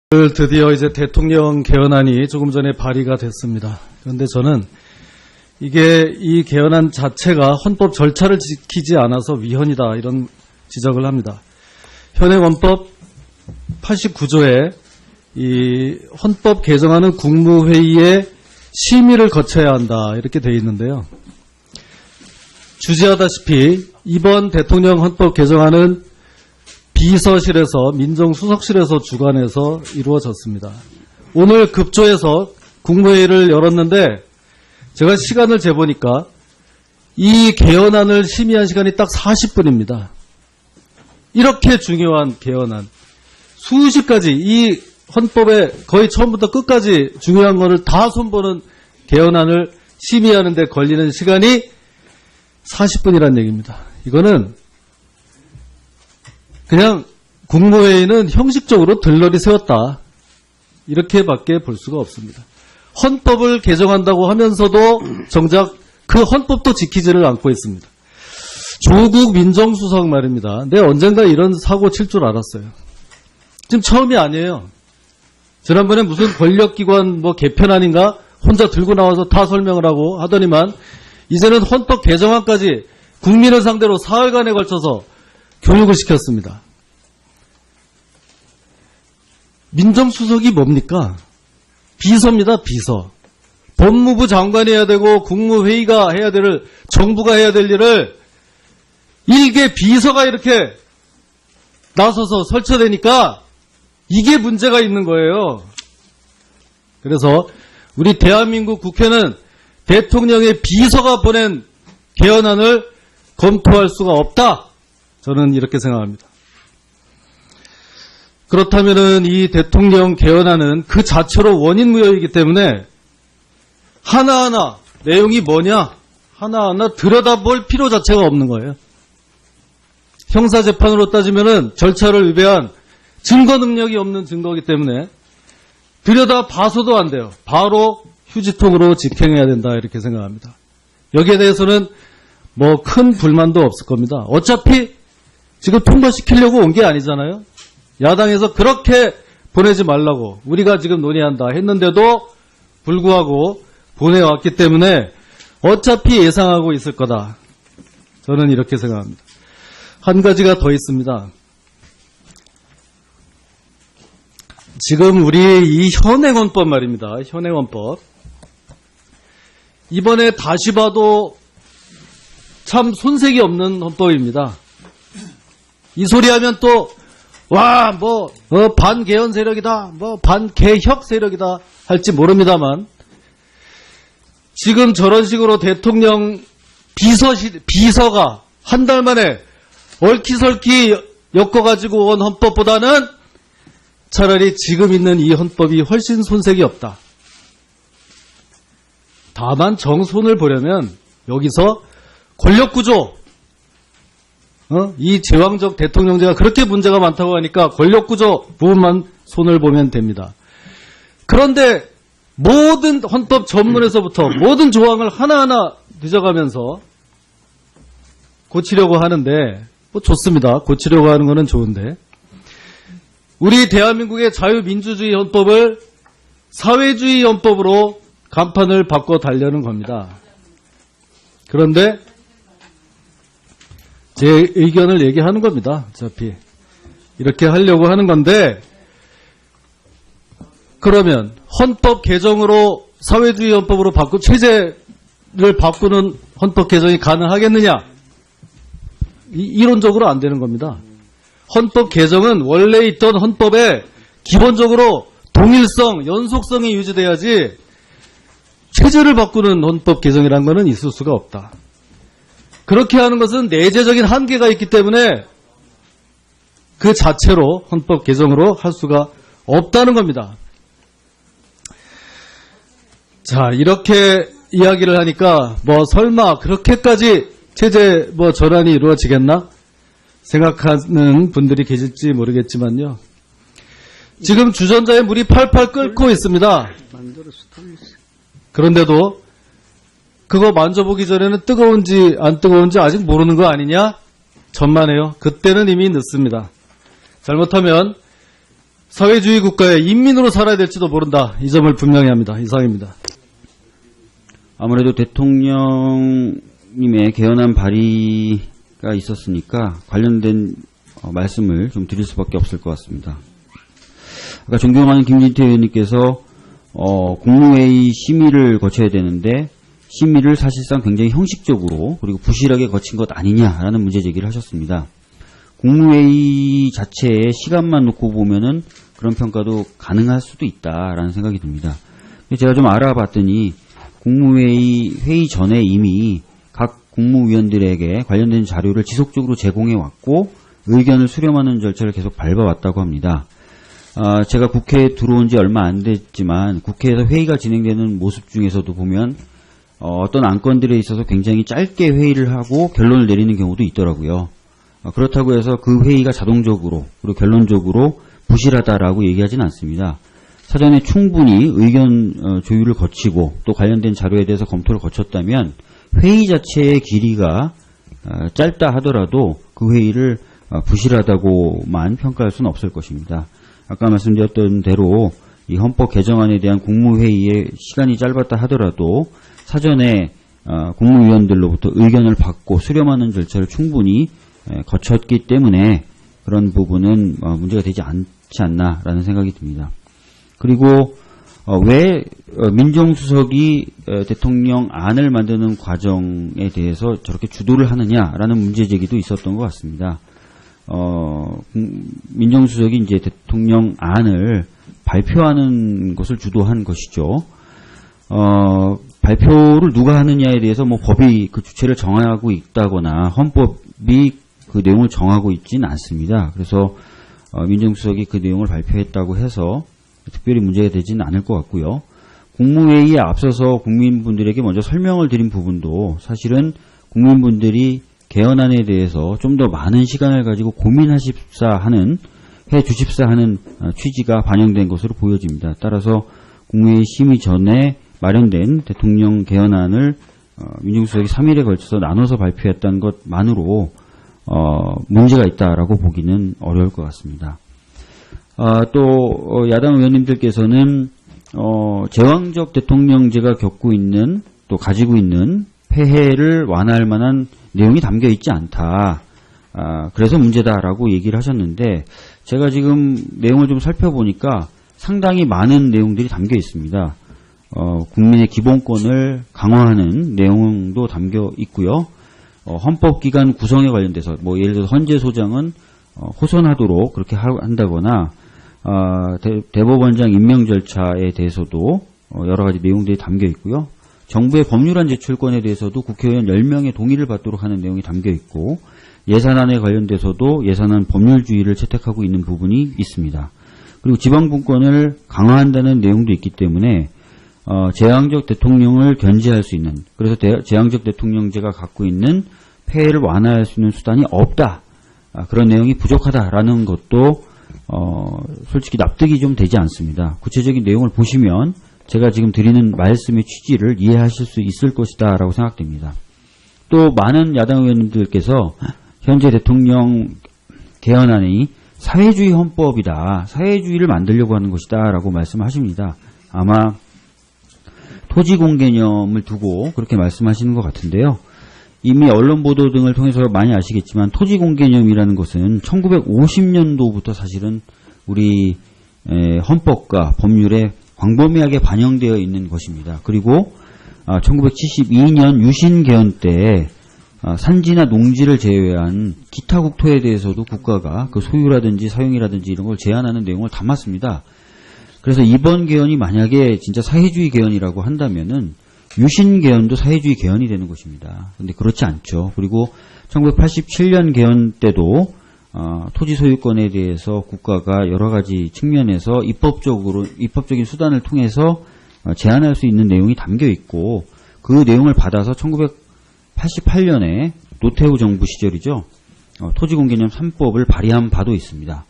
드디어 이제 대통령 개헌안이 조금 전에 발의가 됐습니다. 그런데 저는 이 개헌안 자체가 헌법 절차를 지키지 않아서 위헌이다 이런 지적을 합니다. 현행 헌법 89조에 이 헌법 개정안은 국무회의의 심의를 거쳐야 한다 이렇게 되어 있는데요. 주지하다시피 이번 대통령 헌법 개정안은 비서실에서 민정수석실에서 주관해서 이루어졌습니다. 오늘 급조해서 국무회의를 열었는데 제가 시간을 재보니까 이 개헌안을 심의한 시간이 딱 40분입니다. 이렇게 중요한 개헌안, 수십 가지 이 헌법의 거의 처음부터 끝까지 중요한 거를 다 손보는 개헌안을 심의하는 데 걸리는 시간이 40분이란 얘기입니다. 이거는 그냥 국무회의는 형식적으로 들러리 세웠다. 이렇게밖에 볼 수가 없습니다. 헌법을 개정한다고 하면서도 정작 그 헌법도 지키지를 않고 있습니다. 조국 민정수석 말입니다. 내가 언젠가 이런 사고 칠 줄 알았어요. 지금 처음이 아니에요. 지난번에 무슨 권력기관 개편안인가 혼자 들고 나와서 다 설명을 하고 하더니만 이제는 헌법 개정안까지 국민을 상대로 사흘간에 걸쳐서 교육을 시켰습니다. 민정수석이 뭡니까? 비서입니다. 비서. 법무부 장관이 해야 되고 국무회의가 해야 될, 정부가 해야 될 일을 일개 비서가 이렇게 나서서 설쳐대니까 이게 문제가 있는 거예요. 그래서 우리 대한민국 국회는 대통령의 비서가 보낸 개헌안을 검토할 수가 없다. 저는 이렇게 생각합니다. 그렇다면은 이 대통령 개헌안은 그 자체로 원인무효이기 때문에 하나하나 내용이 뭐냐 하나하나 들여다볼 필요 자체가 없는 거예요. 형사재판으로 따지면은 절차를 위배한 증거 능력이 없는 증거이기 때문에 들여다봐서도 안 돼요. 바로 휴지통으로 직행해야 된다 이렇게 생각합니다. 여기에 대해서는 큰 불만도 없을 겁니다. 어차피 지금 통과시키려고 온 게 아니잖아요. 야당에서 그렇게 보내지 말라고 우리가 지금 논의한다 했는데도 불구하고 보내왔기 때문에 어차피 예상하고 있을 거다. 저는 이렇게 생각합니다. 한 가지가 더 있습니다. 지금 우리 이 현행헌법 말입니다. 현행헌법. 이번에 다시 봐도 참 손색이 없는 헌법입니다. 이 소리 하면 또 반개헌 세력이다, 반개혁 세력이다 할지 모릅니다만 지금 저런 식으로 대통령 비서가 한 달 만에 얽히설키 엮어가지고 온 헌법보다는 차라리 지금 있는 이 헌법이 훨씬 손색이 없다. 다만 정손을 보려면 여기서 권력구조, 이 제왕적 대통령제가 그렇게 문제가 많다고 하니까 권력구조 부분만 손을 보면 됩니다. 그런데 모든 헌법 전문에서부터 모든 조항을 하나하나 뒤져가면서 고치려고 하는데 좋습니다. 고치려고 하는 거는 좋은데 우리 대한민국의 자유민주주의 헌법을 사회주의 헌법으로 간판을 바꿔 달려는 겁니다. 그런데 제 의견을 얘기하는 겁니다. 어차피 이렇게 하려고 하는 건데 그러면 헌법 개정으로 사회주의 헌법으로 체제를 바꾸는 헌법 개정이 가능하겠느냐? 이론적으로 안 되는 겁니다. 헌법 개정은 원래 있던 헌법에 기본적으로 동일성, 연속성이 유지돼야지 체제를 바꾸는 헌법 개정이라는 것은 있을 수가 없다. 그렇게 하는 것은 내재적인 한계가 있기 때문에 그 자체로 헌법 개정으로 할 수가 없다는 겁니다. 자, 이렇게 이야기를 하니까 설마 그렇게까지 체제 전환이 이루어지겠나 생각하는 분들이 계실지 모르겠지만요. 지금 주전자에 물이 팔팔 끓고 있습니다. 그런데도 그거 만져보기 전에는 뜨거운지 안 뜨거운지 아직 모르는 거 아니냐? 전만해요. 그때는 이미 늦습니다. 잘못하면 사회주의 국가의 인민으로 살아야 될지도 모른다. 이 점을 분명히 합니다. 이상입니다. 아무래도 대통령님의 개헌안 발의가 있었으니까 관련된 말씀을 좀 드릴 수밖에 없을 것 같습니다. 아까 존경하는 김진태 의원님께서 국무회의 심의를 거쳐야 되는데 심의를 사실상 굉장히 형식적으로 그리고 부실하게 거친 것 아니냐라는 문제 제기를 하셨습니다. 국무회의 자체의 시간만 놓고 보면은 그런 평가도 가능할 수도 있다라는 생각이 듭니다. 제가 좀 알아봤더니 국무회의 회의 전에 이미 각 국무위원들에게 관련된 자료를 지속적으로 제공해 왔고 의견을 수렴하는 절차를 계속 밟아왔다고 합니다. 제가 국회에 들어온 지 얼마 안 됐지만 국회에서 회의가 진행되는 모습 중에서도 보면 어떤 안건들에 있어서 굉장히 짧게 회의를 하고 결론을 내리는 경우도 있더라고요. 그렇다고 해서 그 회의가 자동적으로 그리고 결론적으로 부실하다라고 얘기하지는 않습니다. 사전에 충분히 의견 조율을 거치고 또 관련된 자료에 대해서 검토를 거쳤다면 회의 자체의 길이가 짧다 하더라도 그 회의를 부실하다고만 평가할 수는 없을 것입니다. 아까 말씀드렸던 대로 이 헌법 개정안에 대한 국무회의의 시간이 짧았다 하더라도 사전에 국무위원들로부터 의견을 받고 수렴하는 절차를 충분히 거쳤기 때문에 그런 부분은 문제가 되지 않지 않나라는 생각이 듭니다. 그리고 왜 민정수석이 대통령 안을 만드는 과정에 대해서 저렇게 주도를 하느냐라는 문제 제기도 있었던 것 같습니다. 민정수석이 이제 대통령 안을 발표하는 것을 주도한 것이죠. 발표를 누가 하느냐에 대해서 뭐 법이 그 주체를 정하고 있다거나 헌법이 그 내용을 정하고 있지는 않습니다. 그래서 민정수석이 그 내용을 발표했다고 해서 특별히 문제가 되지는 않을 것 같고요. 국무회의에 앞서서 국민분들에게 먼저 설명을 드린 부분도 사실은 국민분들이 개헌안에 대해서 좀 더 많은 시간을 가지고 고민하십사 하는, 해 주십사 하는 취지가 반영된 것으로 보여집니다. 따라서 국무회의 심의 전에 마련된 대통령 개헌안을 민정수석이 3일에 걸쳐서 나눠서 발표했다는 것만으로 문제가 있다라고 보기는 어려울 것 같습니다. 또 야당 의원님들께서는 제왕적 대통령제가 겪고 있는 또 가지고 있는 폐해를 완화할 만한 내용이 담겨 있지 않다. 그래서 문제다라고 얘기를 하셨는데 제가 지금 내용을 좀 살펴보니까 상당히 많은 내용들이 담겨 있습니다. 국민의 기본권을 강화하는 내용도 담겨 있고요. 헌법기관 구성에 관련돼서 뭐 예를 들어서 헌재 소장은 호선하도록 그렇게 한다거나 대법원장 임명 절차에 대해서도 여러 가지 내용들이 담겨 있고요. 정부의 법률안 제출권에 대해서도 국회의원 10명의 동의를 받도록 하는 내용이 담겨 있고 예산안에 관련돼서도 예산안 법률주의를 채택하고 있는 부분이 있습니다. 그리고 지방분권을 강화한다는 내용도 있기 때문에 제왕적 대통령을 견제할 수 있는, 그래서 제왕적 대통령제가 갖고 있는 폐해를 완화할 수 있는 수단이 없다. 그런 내용이 부족하다라는 것도 솔직히 납득이 좀 되지 않습니다. 구체적인 내용을 보시면 제가 지금 드리는 말씀의 취지를 이해하실 수 있을 것이다 라고 생각됩니다. 또 많은 야당 의원님들께서 현재 대통령 개헌안이 사회주의 헌법이다, 사회주의를 만들려고 하는 것이다 라고 말씀하십니다. 아마 토지공 개념을 두고 그렇게 말씀하시는 것 같은데요. 이미 언론 보도 등을 통해서 많이 아시겠지만 토지공 개념이라는 것은 1950년도부터 사실은 우리 헌법과 법률에 광범위하게 반영되어 있는 것입니다. 그리고 1972년 유신 개헌 때 산지나 농지를 제외한 기타 국토에 대해서도 국가가 그 소유라든지 사용이라든지 이런 걸 제한하는 내용을 담았습니다. 그래서 이번 개헌이 만약에 진짜 사회주의 개헌이라고 한다면은 유신 개헌도 사회주의 개헌이 되는 것입니다. 그런데 그렇지 않죠. 그리고 1987년 개헌 때도 토지 소유권에 대해서 국가가 여러 가지 측면에서 입법적인 수단을 통해서 제한할 수 있는 내용이 담겨 있고 그 내용을 받아서 1988년에 노태우 정부 시절이죠. 토지공개념 3법을 발의한 바도 있습니다.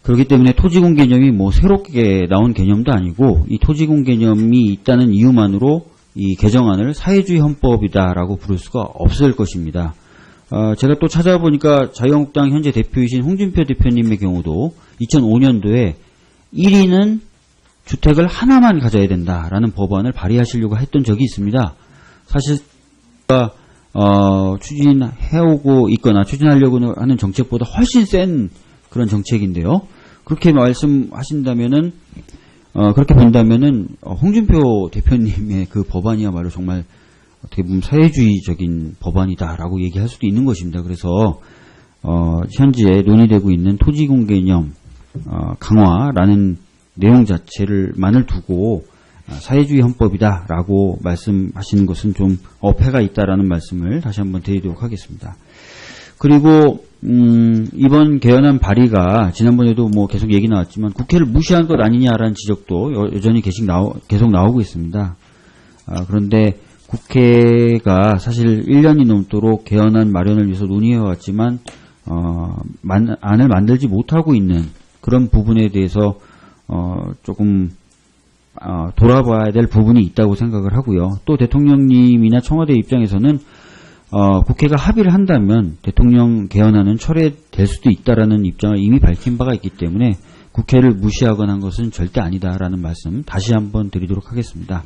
그렇기 때문에 토지공개념이 뭐 새롭게 나온 개념도 아니고 이 토지공개념이 있다는 이유만으로 이 개정안을 사회주의 헌법이다라고 부를 수가 없을 것입니다. 제가 또 찾아보니까 자유한국당 현재 대표이신 홍준표 대표님의 경우도 2005년도에 1위는 주택을 하나만 가져야 된다라는 법안을 발의하시려고 했던 적이 있습니다. 사실 추진해오고 있거나 추진하려고 하는 정책보다 훨씬 센 그런 정책인데요. 그렇게 말씀하신다면은 그렇게 본다면은 홍준표 대표님의 그 법안이야말로 정말 어떻게 보면 사회주의적인 법안이다라고 얘기할 수도 있는 것입니다. 그래서 현재 논의되고 있는 토지공개념 강화라는 내용 자체를만을 두고 사회주의 헌법이다라고 말씀하시는 것은 좀 어폐가 있다라는 말씀을 다시 한번 드리도록 하겠습니다. 그리고 이번 개헌안 발의가 지난번에도 뭐 계속 얘기 나왔지만 국회를 무시한 것 아니냐라는 지적도 여전히 계속 나오고 있습니다. 그런데 국회가 사실 1년이 넘도록 개헌안 마련을 위해서 논의해왔지만 안을 만들지 못하고 있는 그런 부분에 대해서 조금 돌아봐야 될 부분이 있다고 생각을 하고요. 또 대통령님이나 청와대 입장에서는 국회가 합의를 한다면 대통령 개헌안은 철회될 수도 있다라는 입장을 이미 밝힌 바가 있기 때문에 국회를 무시하거나 한 것은 절대 아니다라는 말씀 다시 한번 드리도록 하겠습니다.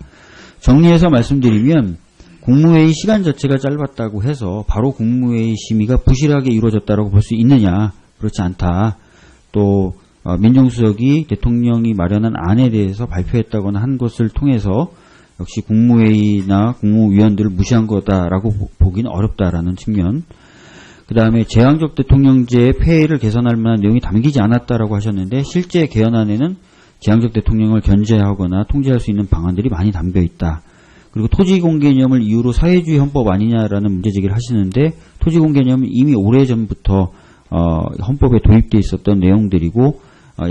정리해서 말씀드리면 국무회의 시간 자체가 짧았다고 해서 바로 국무회의 심의가 부실하게 이루어졌다고 볼 수 있느냐? 그렇지 않다. 또 민정수석이 대통령이 마련한 안에 대해서 발표했다거나 한 것을 통해서 역시 국무회의나 국무위원들을 무시한 거다라고 보기는 어렵다라는 측면. 그 다음에 제왕적 대통령제의 폐해를 개선할 만한 내용이 담기지 않았다라고 하셨는데 실제 개헌안에는 제왕적 대통령을 견제하거나 통제할 수 있는 방안들이 많이 담겨 있다. 그리고 토지공개념을 이유로 사회주의 헌법 아니냐라는 문제제기를 하시는데 토지공개념은 이미 오래전부터 헌법에 도입되어 있었던 내용들이고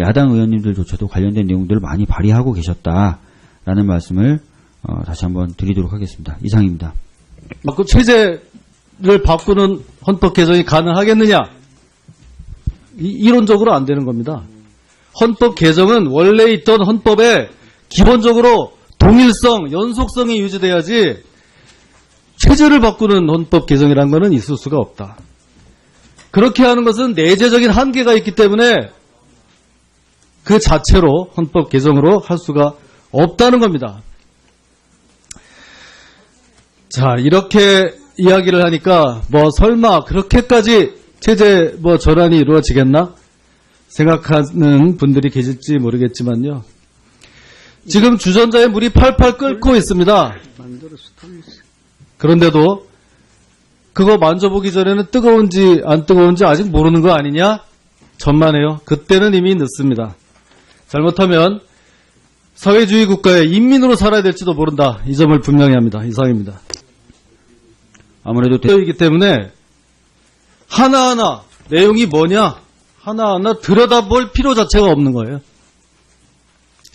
야당 의원님들조차도 관련된 내용들을 많이 발의하고 계셨다라는 말씀을 다시 한번 드리도록 하겠습니다. 이상입니다. 그 체제를 바꾸는 헌법 개정이 가능하겠느냐? 이론적으로 안 되는 겁니다. 헌법 개정은 원래 있던 헌법에 기본적으로 동일성, 연속성이 유지돼야지 체제를 바꾸는 헌법 개정이라는 것은 있을 수가 없다. 그렇게 하는 것은 내재적인 한계가 있기 때문에 그 자체로 헌법 개정으로 할 수가 없다는 겁니다. 자, 이렇게 이야기를 하니까 설마 그렇게까지 체제 전환이 이루어지겠나 생각하는 분들이 계실지 모르겠지만요. 지금 주전자에 물이 팔팔 끓고 있습니다. 그런데도 그거 만져보기 전에는 뜨거운지 안 뜨거운지 아직 모르는 거 아니냐? 전만해요. 그때는 이미 늦습니다. 잘못하면 사회주의 국가의 인민으로 살아야 될지도 모른다. 이 점을 분명히 합니다. 이상입니다. 아무래도 이기 때문에 하나하나 내용이 뭐냐? 하나하나 들여다볼 필요 자체가 없는 거예요.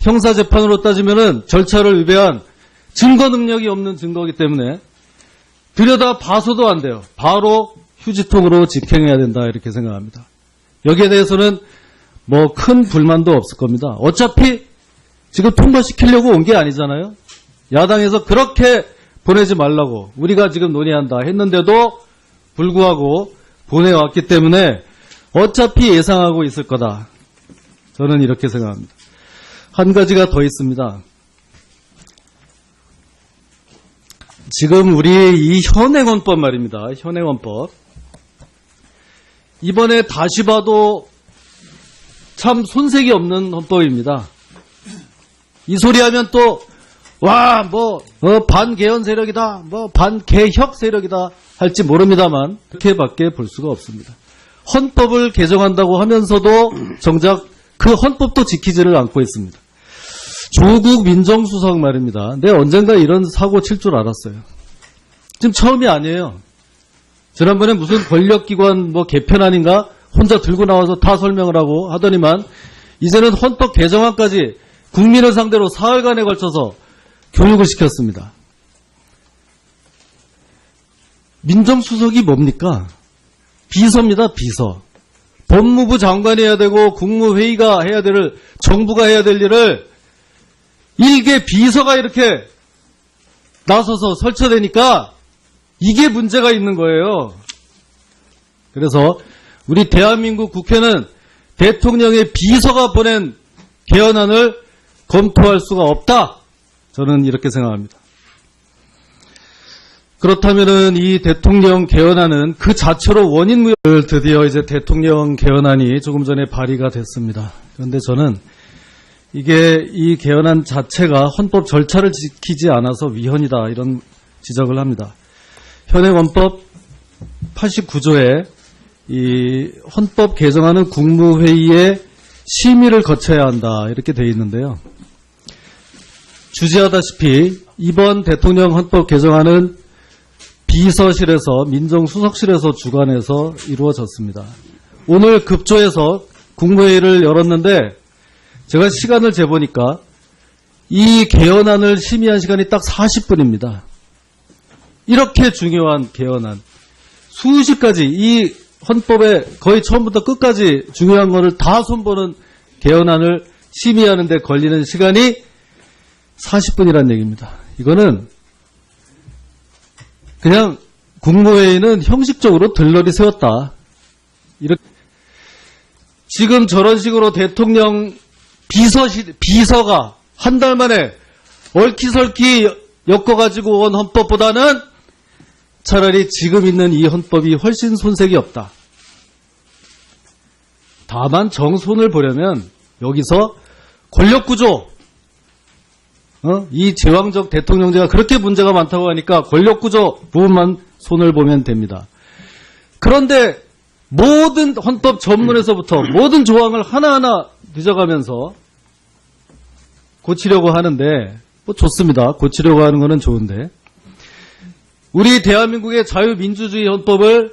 형사재판으로 따지면은 절차를 위배한 증거 능력이 없는 증거이기 때문에 들여다봐서도 안 돼요. 바로 휴지통으로 직행해야 된다 이렇게 생각합니다. 여기에 대해서는 큰 불만도 없을 겁니다. 어차피 지금 통과시키려고 온 게 아니잖아요. 야당에서 그렇게 보내지 말라고 우리가 지금 논의한다 했는데도 불구하고 보내왔기 때문에 어차피 예상하고 있을 거다. 저는 이렇게 생각합니다. 한 가지가 더 있습니다. 지금 우리 이 현행헌법 말입니다. 현행헌법. 이번에 다시 봐도 참 손색이 없는 헌법입니다. 이 소리 하면 또 반개헌 세력이다, 반개혁 세력이다 할지 모릅니다만 그렇게밖에 볼 수가 없습니다. 헌법을 개정한다고 하면서도 정작 그 헌법도 지키지를 않고 있습니다. 조국 민정수석 말입니다. 내가 언젠가 이런 사고 칠 줄 알았어요. 지금 처음이 아니에요. 지난번에 무슨 권력기관 개편안인가 혼자 들고 나와서 다 설명을 하고 하더니만 이제는 헌법 개정안까지 국민을 상대로 사흘간에 걸쳐서 교육을 시켰습니다. 민정수석이 뭡니까? 비서입니다. 비서. 법무부 장관이 해야 되고 국무회의가 해야 될, 정부가 해야 될 일을 일개 비서가 이렇게 나서서 설쳐대니까 이게 문제가 있는 거예요. 그래서 우리 대한민국 국회는 대통령의 비서가 보낸 개헌안을 검토할 수가 없다. 저는 이렇게 생각합니다. 그렇다면은 이 대통령 개헌안은 그 자체로 원인무효를 드디어 이제 대통령 개헌안이 조금 전에 발의가 됐습니다. 그런데 저는 이게 이 개헌안 자체가 헌법 절차를 지키지 않아서 위헌이다 이런 지적을 합니다. 현행 헌법 89조에 이 헌법 개정안은 국무회의의 심의를 거쳐야 한다 이렇게 되어 있는데요. 주지하다시피 이번 대통령 헌법 개정안은 비서실에서 민정수석실에서 주관해서 이루어졌습니다. 오늘 급조해서 국무회의를 열었는데 제가 시간을 재보니까 이 개헌안을 심의한 시간이 딱 40분입니다. 이렇게 중요한 개헌안, 수십 가지 이 헌법에 거의 처음부터 끝까지 중요한 거를 다 손보는 개헌안을 심의하는 데 걸리는 시간이 40분이란 얘기입니다. 이거는 그냥 국무회의는 형식적으로 들러리 세웠다. 이렇게 지금 저런 식으로 대통령 비서가 한 달 만에 얽히설키 엮어가지고 온 헌법보다는 차라리 지금 있는 이 헌법이 훨씬 손색이 없다. 다만 정손을 보려면 여기서 권력구조, 이 제왕적 대통령제가 그렇게 문제가 많다고 하니까 권력구조 부분만 손을 보면 됩니다. 그런데 모든 헌법 전문에서부터 모든 조항을 하나하나 뒤져가면서 고치려고 하는데 뭐 좋습니다. 고치려고 하는 거는 좋은데 우리 대한민국의 자유민주주의 헌법을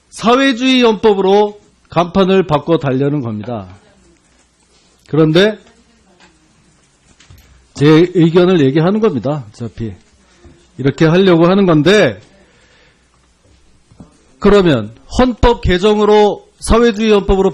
사회주의 헌법으로 간판을 바꿔 달려는 겁니다. 그런데 제 의견을 얘기하는 겁니다. 어차피 이렇게 하려고 하는 건데 그러면 헌법 개정으로 사회주의 헌법으로